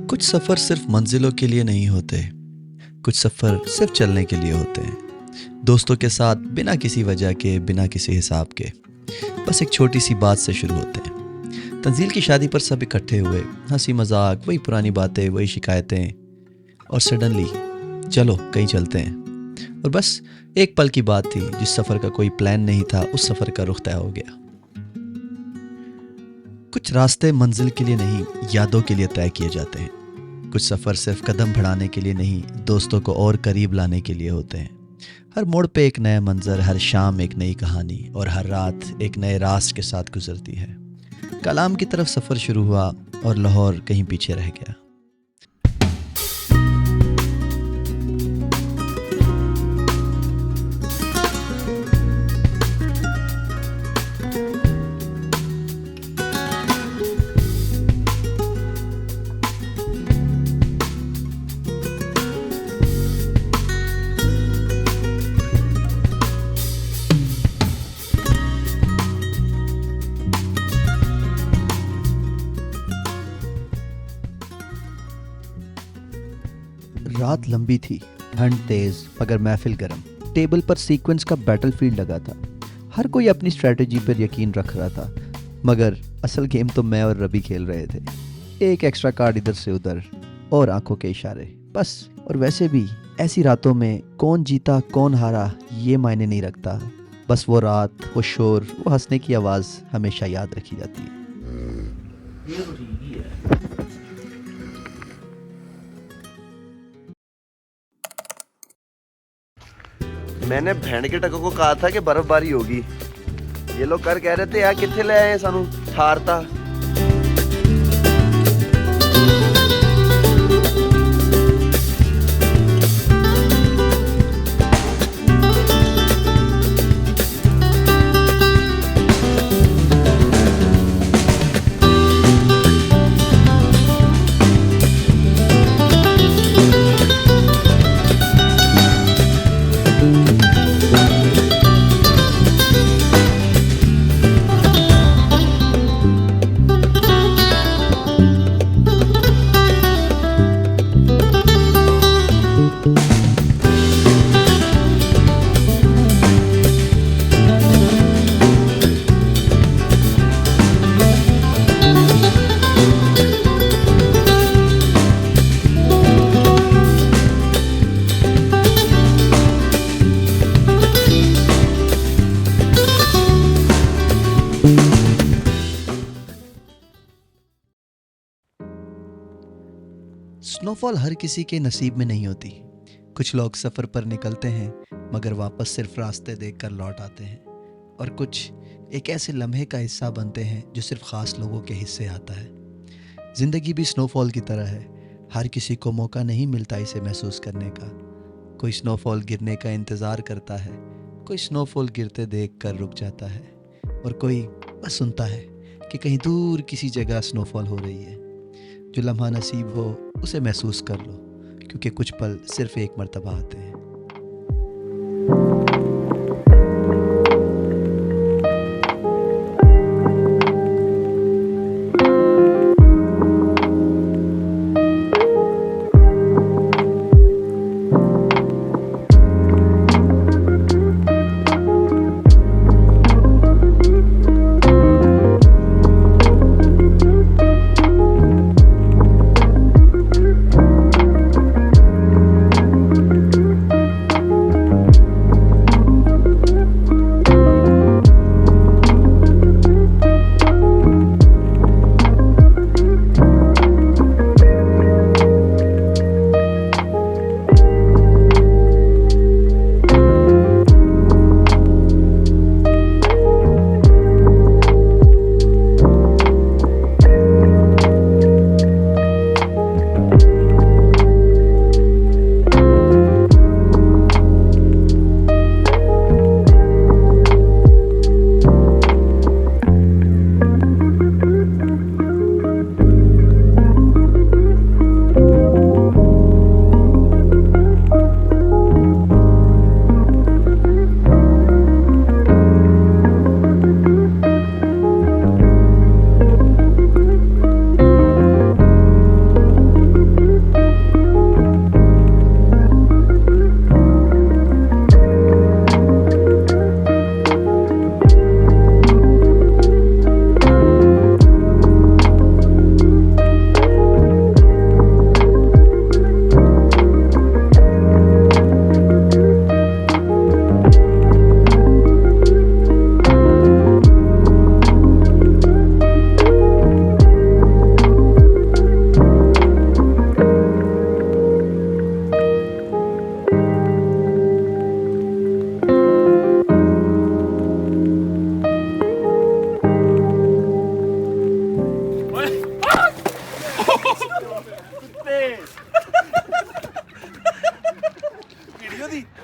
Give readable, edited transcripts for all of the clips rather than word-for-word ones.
कुछ सफ़र सिर्फ मंजिलों के लिए नहीं होते, कुछ सफ़र सिर्फ चलने के लिए होते हैं। दोस्तों के साथ बिना किसी वजह के, बिना किसी हिसाब के, बस एक छोटी सी बात से शुरू होते हैं। तंजील की शादी पर सब इकट्ठे हुए, हंसी मजाक, वही पुरानी बातें, वही शिकायतें, और सडनली चलो कहीं चलते हैं। और बस एक पल की बात थी, जिस सफ़र का कोई प्लान नहीं था, उस सफ़र का रुख तय हो गया। कुछ रास्ते मंजिल के लिए नहीं, यादों के लिए तय किए जाते हैं। कुछ सफ़र सिर्फ कदम बढ़ाने के लिए नहीं, दोस्तों को और करीब लाने के लिए होते हैं। हर मोड़ पे एक नया मंजर, हर शाम एक नई कहानी, और हर रात एक नए रास्त के साथ गुजरती है। कलाम की तरफ सफ़र शुरू हुआ और लाहौर कहीं पीछे रह गया। रात लंबी थी, ठंड तेज, मगर महफिल गर्म। टेबल पर सीक्वेंस का बैटलफील्ड लगा था। हर कोई अपनी स्ट्रेटजी पर यकीन रख रहा था, मगर असल गेम तो मैं और रवि खेल रहे थे। एक एक्स्ट्रा कार्ड इधर से उधर और आंखों के इशारे, बस। और वैसे भी ऐसी रातों में कौन जीता कौन हारा ये मायने नहीं रखता। बस वो रात, वो शोर, वो हंसने की आवाज़ हमेशा याद रखी जाती है। मैंने भैंड के टकों को कहा था कि बर्फबारी होगी। ये लोग कर कह रहे थे यार कितने ले आए सानू ठारता। स्नोफॉल हर किसी के नसीब में नहीं होती। कुछ लोग सफ़र पर निकलते हैं मगर वापस सिर्फ रास्ते देखकर लौट आते हैं, और कुछ एक ऐसे लम्हे का हिस्सा बनते हैं जो सिर्फ ख़ास लोगों के हिस्से आता है। ज़िंदगी भी स्नोफॉल की तरह है, हर किसी को मौका नहीं मिलता इसे महसूस करने का। कोई स्नोफॉल गिरने का इंतज़ार करता है, कोई स्नोफॉल गिरते देख कर रुक जाता है, और कोई बस सुनता है कि कहीं दूर किसी जगह स्नोफॉल हो रही है। जो लम्हा नसीब हो उसे महसूस कर लो, क्योंकि कुछ पल सिर्फ एक मर्तबा आते हैं।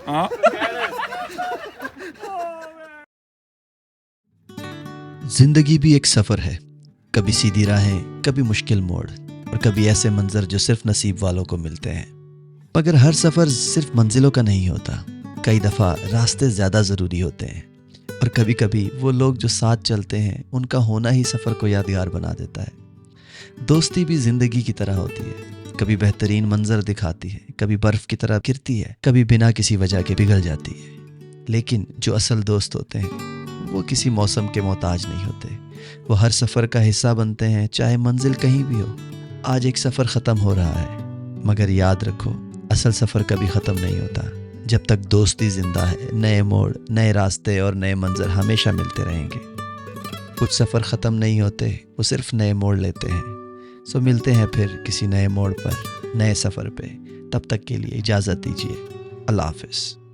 हाँ जिंदगी भी एक सफर है, कभी सीधी राहें, कभी मुश्किल मोड़ और कभी ऐसे मंजर जो सिर्फ नसीब वालों को मिलते हैं। मगर हर सफर सिर्फ मंजिलों का नहीं होता, कई दफा रास्ते ज्यादा जरूरी होते हैं और कभी कभी वो लोग जो साथ चलते हैं उनका होना ही सफर को यादगार बना देता है। दोस्ती भी जिंदगी की तरह होती है, कभी बेहतरीन मंजर दिखाती है, कभी बर्फ की तरह गिरती है, कभी बिना किसी वजह के पिघल जाती है। लेकिन जो असल दोस्त होते हैं वो किसी मौसम के मोहताज नहीं होते, वो हर सफ़र का हिस्सा बनते हैं, चाहे मंजिल कहीं भी हो। आज एक सफ़र ख़त्म हो रहा है, मगर याद रखो असल सफ़र कभी ख़त्म नहीं होता। जब तक दोस्ती ज़िंदा है, नए मोड़, नए रास्ते और नए मंजर हमेशा मिलते रहेंगे। कुछ सफ़र ख़त्म नहीं होते, वो सिर्फ नए मोड़ लेते हैं। सो मिलते हैं फिर किसी नए मोड़ पर, नए सफ़र पे। तब तक के लिए इजाज़त दीजिए। अल्लाह हाफ़िज़।